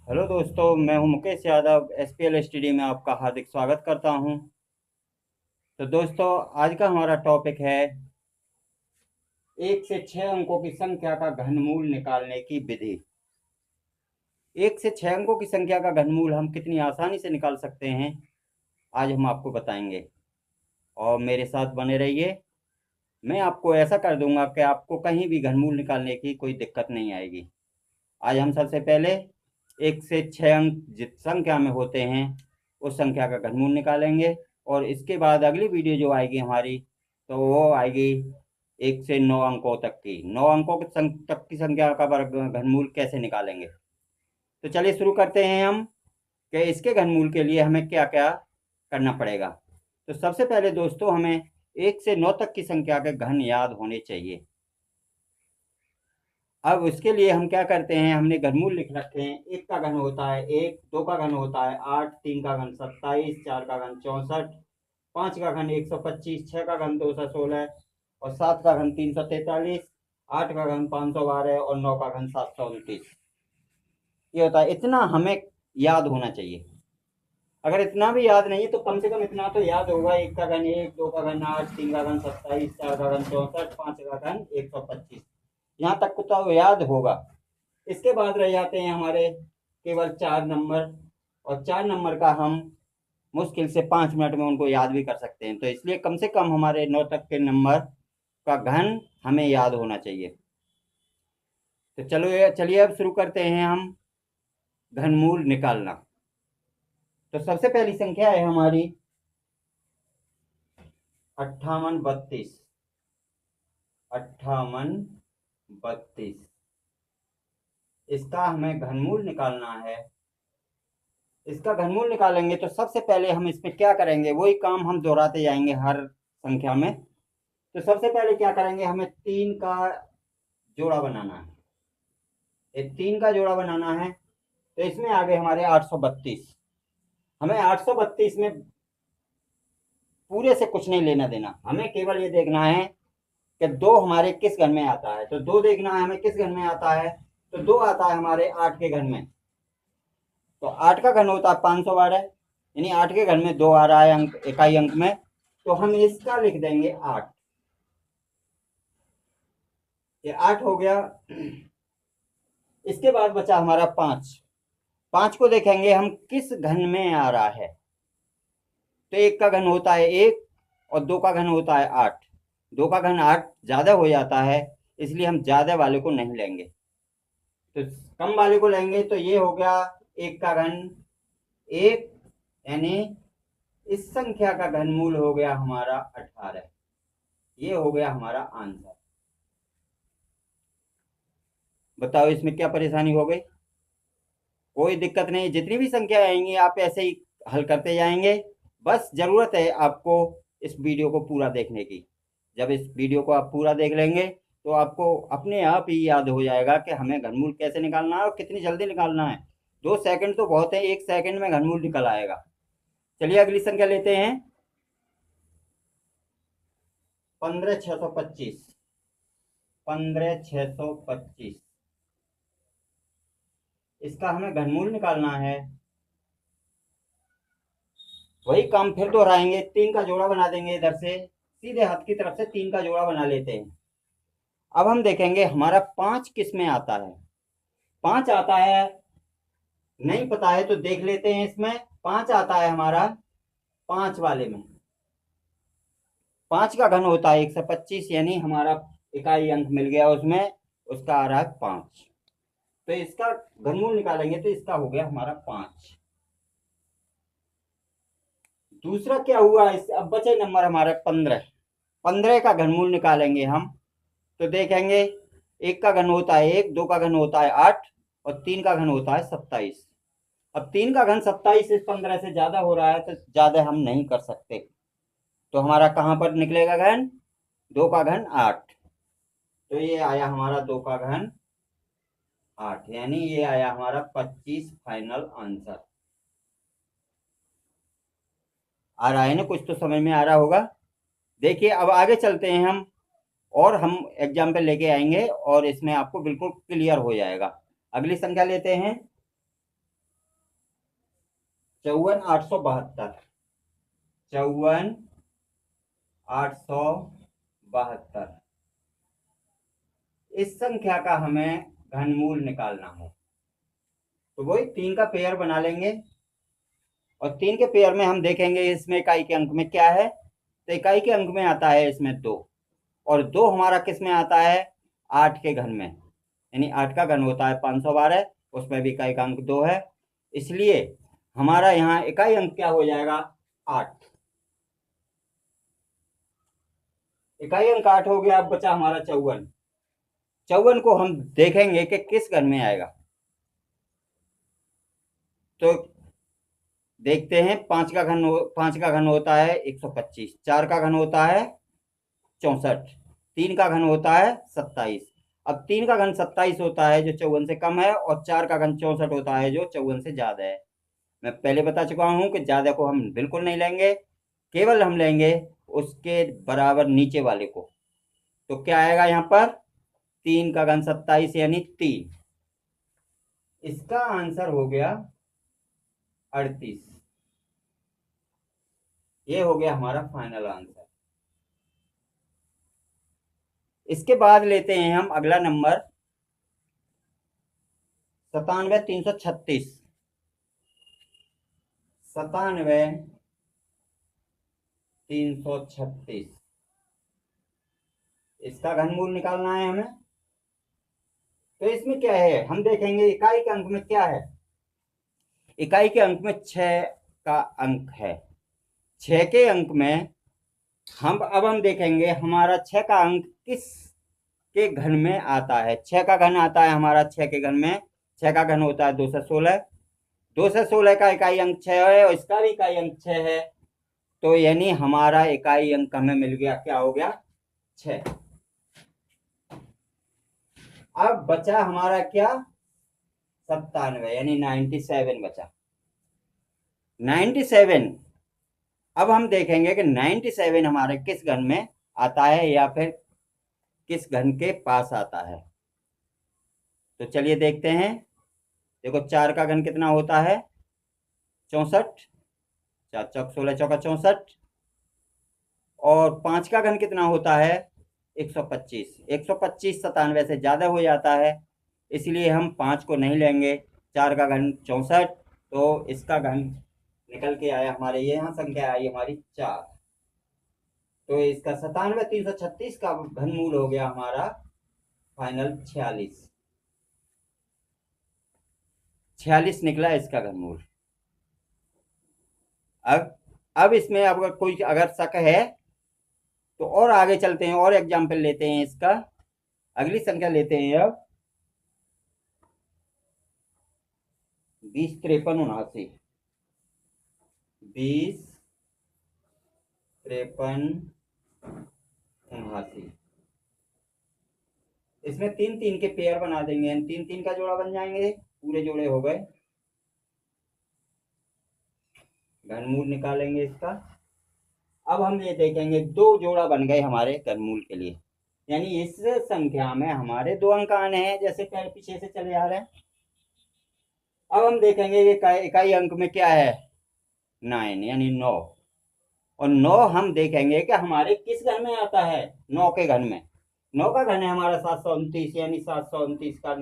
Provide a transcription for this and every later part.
Hello दोस्तों, मैं हूं मुकेश यादव। एसपीएल स्टडी में आपका हार्दिक स्वागत करता हूं। तो दोस्तों, आज का हमारा टॉपिक है 1 से 6 अंकों की संख्या का घनमूल निकालने की विधि। 1 से 6 अंकों की संख्या का घनमूल हम कितनी आसानी से निकाल सकते हैं, आज हम आपको बताएंगे। और मेरे साथ बने रहिए। मैं आपको ऐसा कर दूंगा कि आपको कहीं भी घनमूल निकालने की कोई दिक्कत नहीं आएगी। आज हम सबसे पहले 1 से 6 अंक जिस संख्या में होते हैं उस संख्या का घनमूल निकालेंगे। और इसके बाद अगली वीडियो जो आएगी हमारी, तो वो आएगी 1 से 9 अंकों तक की। 9 अंकों तक की संख्या का घनमूल कैसे निकालेंगे। तो चलिए शुरू करते हैं हम कि इसके घनमूल के लिए हमें क्या क्या करना पड़ेगा। तो सबसे पहले दोस्तों, हमें 1 से 9 तक की संख्या के घन याद होने चाहिए। अब उसके लिए हम क्या करते हैं, हमने घनमूल लिख रखे हैं। एक का घन होता है 1, दो का घन होता है 8, तीन का घन 27, चार का घन 64, पांच का घन 125, छह का घन 216 और सात का घन 343, आठ का घन 512 और नौ का घन 729। ये होता है, इतना हमें याद होना चाहिए। अगर इतना भी याद नहीं है तो कम से कम इतना तो याद होगा। एक का घन 1, दो का घन 8, तीन का घन 27, चार का घन 64, पांच का घन 125। यहाँ तक तो याद होगा। इसके बाद रह जाते हैं हमारे केवल 4 नंबर। और 4 नंबर का हम मुश्किल से 5 मिनट में उनको याद भी कर सकते हैं। तो इसलिए कम से कम हमारे 9 तक के नंबर का घन हमें याद होना चाहिए। तो चलो चलिए अब शुरू करते हैं हम घनमूल निकालना। तो सबसे पहली संख्या है हमारी 5832। 5832 इसका हमें घनमूल निकालना है। इसका घनमूल निकालेंगे तो सबसे पहले हम इसमें क्या करेंगे, वही काम हम दोहराते जाएंगे हर संख्या में। तो सबसे पहले क्या करेंगे, हमें 3 का जोड़ा बनाना है। ये 3 का जोड़ा बनाना है। तो इसमें आ गए हमारे 832। हमें 832 में पूरे से कुछ नहीं लेना देना, हमें केवल ये देखना है कि दो हमारे किस घर में आता है। तो दो देखना है हमें किस घर में आता है। तो दो आता है हमारे 8 के घर में। तो 8 का घन होता है 512, यानी 8 के घर में दो आ रहा है अंक इकाई अंक में। तो हम इसका लिख देंगे 8। ये 8 हो गया। इसके बाद बचा हमारा 5। 5 को देखेंगे हम किस घन में आ रहा है। तो एक का घन होता है 1 और दो का घन होता है 8। दो का घन 8 ज्यादा हो जाता है, इसलिए हम ज्यादा वाले को नहीं लेंगे, तो कम वाले को लेंगे। तो ये हो गया एक का घन 1, यानी इस संख्या का घनमूल हो गया हमारा 18। ये हो गया हमारा आंसर। बताओ इसमें क्या परेशानी हो गई। कोई दिक्कत नहीं, जितनी भी संख्या आएंगी आप ऐसे ही हल करते जाएंगे। बस जरूरत है आपको इस वीडियो को पूरा देखने की। जब इस वीडियो को आप पूरा देख लेंगे तो आपको अपने आप ही याद हो जाएगा कि हमें घनमूल कैसे निकालना है और कितनी जल्दी निकालना है। 2 सेकंड तो बहुत है, 1 सेकंड में घनमूल निकल आएगा। चलिए अगली संख्या लेते हैं। 15625। 15625 इसका हमें घनमूल निकालना है। वही काम फिर दोहराएंगे, 3 का जोड़ा बना देंगे। इधर से सीधे हाथ की तरफ से 3 का जोड़ा बना लेते हैं। अब हम देखेंगे हमारा 5 किस में आता है। 5 आता है, नहीं पता है तो देख लेते हैं। इसमें 5 आता है हमारा 5 वाले में। 5 का घन होता है 125, यानी हमारा इकाई अंक मिल गया उसमें, उसका आ रहा है 5। तो इसका घनमूल निकालेंगे तो इसका हो गया हमारा 5। दूसरा क्या हुआ, इस अब बचे नंबर हमारे 15। 15 का घनमूल निकालेंगे हम। तो देखेंगे एक का घन होता है 1, दो का घन होता है 8 और तीन का घन होता है 27। अब 3 का घन 27 इस 15 से ज्यादा हो रहा है, तो ज्यादा हम नहीं कर सकते। तो हमारा कहां पर निकलेगा घन, 2 का घन 8। तो ये आया हमारा 2 का घन 8, यानी ये आया हमारा 25 फाइनल आंसर। आ रहा है ना, कुछ तो समझ में आ रहा होगा। देखिए अब आगे चलते हैं हम, और हम एग्जाम्पल लेके आएंगे और इसमें आपको बिल्कुल क्लियर हो जाएगा। अगली संख्या लेते हैं 54,872, 54,872। इस संख्या का हमें घनमूल निकालना है, तो वही 3 का पेयर बना लेंगे और 3 के पेयर में हम देखेंगे इसमें इकाई के अंक में क्या है। तो इकाई के अंक में आता है इसमें 2, और 2 हमारा किस में आता है, 8 के घन में, यानी 8 का घन होता है 512, उसमें भी इकाई का अंक 2 है, इसलिए हमारा यहाँ इकाई अंक क्या हो जाएगा, 8। इकाई अंक 8 हो गया। अब बचा हमारा 54। 54 को हम देखेंगे कि किस घन में आएगा, तो देखते हैं। 5 का घन होता है 125, 4 का घन होता है 64, 3 का घन होता है 27। अब 3 का घन 27 होता है जो 54 से कम है, और 4 का घन 64 होता है जो 54 से ज्यादा है। मैं पहले बता चुका हूं कि ज्यादा को हम बिल्कुल नहीं लेंगे, केवल हम लेंगे उसके बराबर नीचे वाले को। तो क्या आएगा यहाँ पर, 3 का घन 27 यानी 3। इसका आंसर हो गया 38। ये हो गया हमारा फाइनल आंसर। इसके बाद लेते हैं हम अगला नंबर 97,336। 97,336, इसका घनमूल निकालना है हमें। तो इसमें क्या है, हम देखेंगे इकाई के अंक में क्या है। इकाई के अंक में 6 का अंक है। 6 के अंक में हम देखेंगे हमारा 6 का अंक किस के घन में आता है। 6 का घन आता है हमारा 6 के घन में, 6 का घन होता है 216। 216 का इकाई अंक 6 है और इसका भी इकाई अंक 6 है, तो यानी हमारा इकाई अंक हमें मिल गया, क्या हो गया, 6। अब बचा हमारा क्या, 97, यानी 97 बचा। 97, अब हम देखेंगे कि 97 हमारे किस घन में आता है या फिर किस घन के पास आता है। तो चलिए देखते हैं। देखो 4 का घन कितना होता है, 64, 4 चौक 16 चौका 64, और 5 का घन कितना होता है, 125। 125 97 से ज्यादा हो जाता है, इसलिए हम 5 को नहीं लेंगे। 4 का घन 64, तो इसका घन निकल के आया हमारे, ये यहाँ संख्या आई हमारी 4। तो इसका 97,336 का घनमूल हो गया हमारा फाइनल 46। 46 निकला इसका घनमूल। अब इसमें अगर कोई अगर शक है तो और आगे चलते हैं और एग्जाम्पल लेते हैं इसका। अगली संख्या लेते हैं अब 20, 53, 79। 20, 53, 79। इसमें 3 3 के पेयर बना देंगे, 3 3 का जोड़ा बन जाएंगे, पूरे जोड़े हो गए। घनमूल निकालेंगे इसका। अब हम ये देखेंगे 2 जोड़ा बन गए हमारे घनमूल के लिए, यानी इस संख्या में हमारे 2 अंक आने हैं, जैसे पहले पीछे से चले आ रहे हैं। अब हम देखेंगे इकाई अंक में क्या है, 9 यानी 9, और 9 हम देखेंगे कि हमारे किस घन में आता है, 9 के घन में। 9 का घन है हमारा 729, यानी 729 का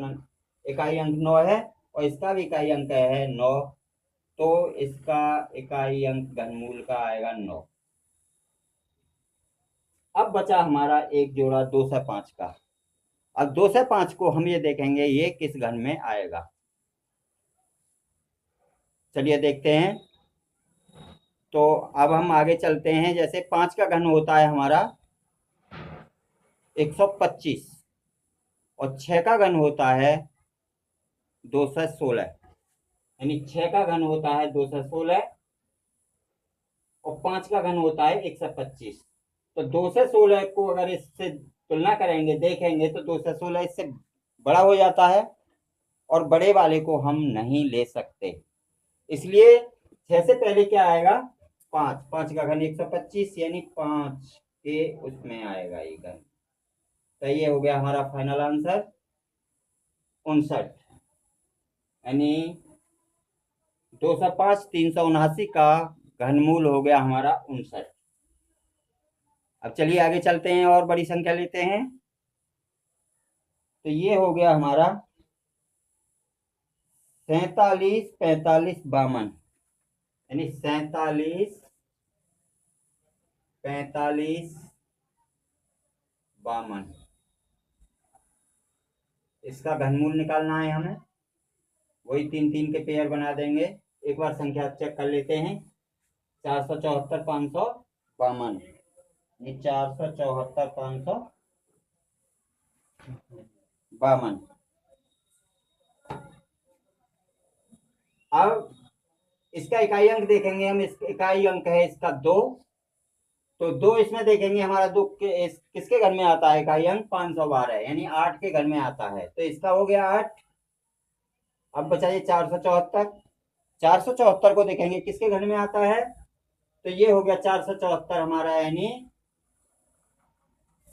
इकाई अंक 9 है, और इसका भी इकाई अंक है 9, तो इसका इकाई अंक घनमूल का आएगा 9। अब बचा हमारा एक जोड़ा 2 से 5 का। अब 2 से 5 को हम ये देखेंगे ये किस घन में आएगा। चलिए देखते हैं। तो अब हम आगे चलते हैं। जैसे 5 का घन होता है हमारा 125, और 6 का घन होता है 216, यानी 6 का घन होता है 216 और 5 का घन होता है 125। तो 216 को अगर इससे तुलना करेंगे, देखेंगे, तो 216 इससे बड़ा हो जाता है, और बड़े वाले को हम नहीं ले सकते, इसलिए 6 से पहले क्या आएगा, 5। 5 का घन 125, यानी 5 के उसमें आएगा ये घन। तो ये हो गया हमारा फाइनल आंसर 59, यानी 205 379 का घनमूल हो गया हमारा 59। अब चलिए आगे चलते हैं और बड़ी संख्या लेते हैं। तो ये हो गया हमारा 47 45 52, यानी 47 45 52, इसका घनमूल निकालना है हमें। वही 3 3 के पेयर बना देंगे। एक बार संख्या चेक कर लेते हैं। 474 552, ये 474 552। अब इसका इकाई अंक देखेंगे हम। इसका इकाई अंक है इसका 2। तो 2 इसमें देखेंगे हमारा 2 किसके घर में आता है इकाई अंक? 512, यानी 8 के घर में आता है। तो इसका हो गया 8। अब बचाइए 474। 474 को देखेंगे किसके घर में आता है? तो ये हो गया 474 हमारा, यानी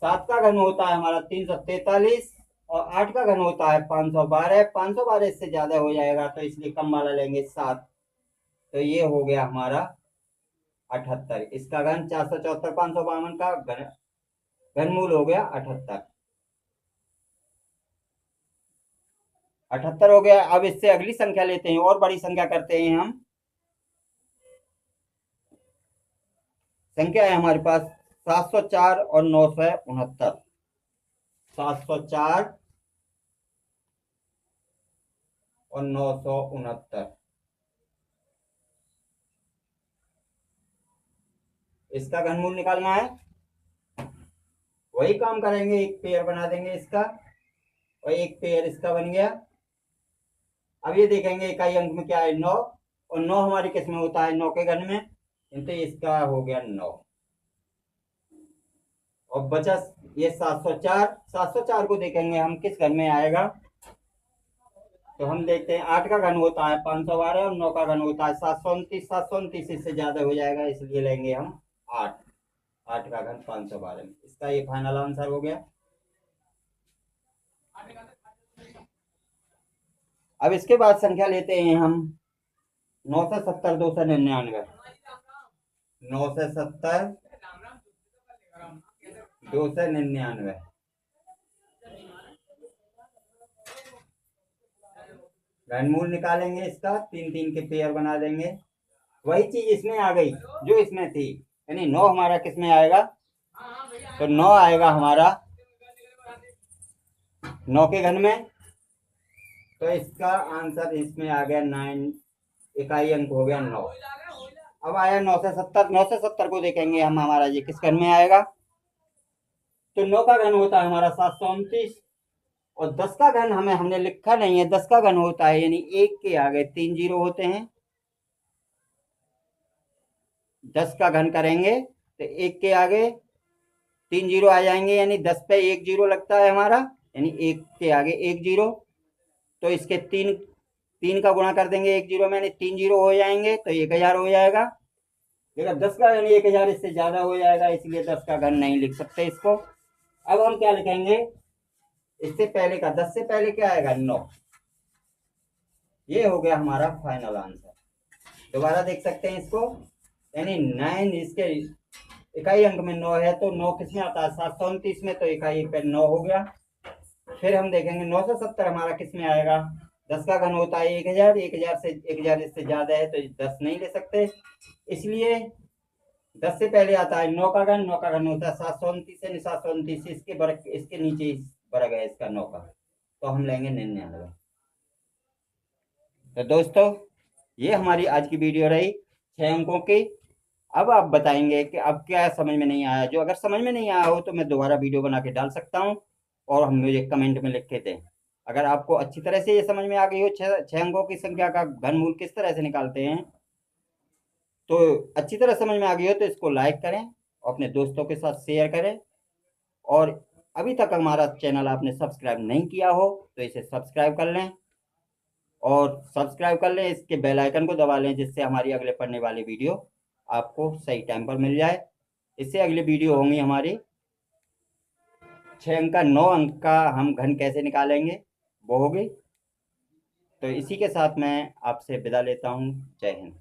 7 का घन होता है हमारा 343, और 8 का घन होता है 512। 512 इससे ज्यादा हो जाएगा, तो इसलिए कम वाला लेंगे 7। तो ये हो गया हमारा 78। इसका घन 474 552 का घनमूल हो गया 78। 78 हो गया। अब इससे अगली संख्या लेते हैं और बड़ी संख्या करते हैं हम। संख्या है हमारे पास 704 और 969। 704 और 969, इसका घनमूल निकालना है। वही काम करेंगे, एक पेयर बना देंगे इसका, और एक पेयर इसका बन गया। अब ये देखेंगे इकाई अंक में क्या है? 9, और 9 हमारी किस में होता है? 9 के घन में। तो इसका हो गया 9। और बचा ये 704। 704 को देखेंगे हम किस घन में आएगा। तो हम देखते हैं 8 का घन होता है 512, और 9 का घन होता है 729। 729 इससे ज्यादा हो जाएगा, इसलिए लेंगे हम 8। 8 का घन 512 में। इसका ये फाइनल आंसर हो गया। अब इसके बाद संख्या लेते हैं हम 970 299। 970 299, घनमूल निकालेंगे इसका। 3 3 के पेयर बना देंगे। वही चीज इसमें आ गई जो इसमें थी, यानी 9 हमारा किस में आएगा? तो 9 आएगा हमारा 9 के घन में। तो इसका आंसर इसमें आ गया 9। इकाई अंक हो गया 9। अब आया 970। 970 को देखेंगे हम, हमारा ये किस घन में आएगा? तो 9 का घन होता है हमारा 729, और 10 का घन हमने लिखा नहीं है। 10 का घन होता है, यानी 1 के आगे 3 जीरो होते हैं। 10 का घन करेंगे तो 1 के आगे 3 जीरो आ जाएंगे, यानी 10 पे 1 जीरो लगता है हमारा, यानी 1 के आगे 1 जीरो। तो इसके 3 का गुणा कर देंगे 1 जीरो में, यानी 3 जीरो हो जाएंगे, तो 1000 हो जाएगा। लेकिन 10 का यानी 1000 इससे ज्यादा हो जाएगा, इसलिए 10 का घन नहीं लिख सकते इसको। अब हम क्या लिखेंगे? इससे पहले का 10 से पहले क्या आएगा? 9। ये हो गया हमारा फाइनल आंसर। दोबारा देख सकते हैं इसको, यानी 9 इसके इकाई अंक में 9 है, तो 9 किस में आता है? 729 में। तो इकाई पे 9 हो गया। फिर हम देखेंगे 970 हमारा किस में आएगा? 10 का घन होता है 1000। 1000 इससे ज्यादा है, तो 10 नहीं ले सकते, इसलिए 10 से पहले आता है 9 का घन। 9 का घन होता है 729, यानी 729 इसके नीचे वर्ग है इसका 9 का, तो हम लेंगे 99। तो दोस्तों, ये हमारी आज की वीडियो रही 6 अंकों की। अब आप बताएंगे कि अब क्या समझ में नहीं आया। जो अगर समझ में नहीं आया हो तो मैं दोबारा वीडियो बना के डाल सकता हूँ, और हम मुझे कमेंट में लिख के दें। अगर आपको अच्छी तरह से ये समझ में आ गई हो 6 अंकों की संख्या का घनमूल किस तरह से निकालते हैं, तो अच्छी तरह समझ में आ गई हो तो इसको लाइक करें और अपने दोस्तों के साथ शेयर करें। और अभी तक हमारा चैनल आपने सब्सक्राइब नहीं किया हो तो इसे सब्सक्राइब कर लें, और सब्सक्राइब कर लें, इसके बेल आइकन को दबा लें, जिससे हमारी अगले पढ़ने वाली वीडियो आपको सही टाइम पर मिल जाए। इससे अगली वीडियो होंगी हमारी 6 अंक का 9 अंक का हम घन कैसे निकालेंगे, वो होगी। तो इसी के साथ मैं आपसे विदा लेता हूँ। जय हिंद।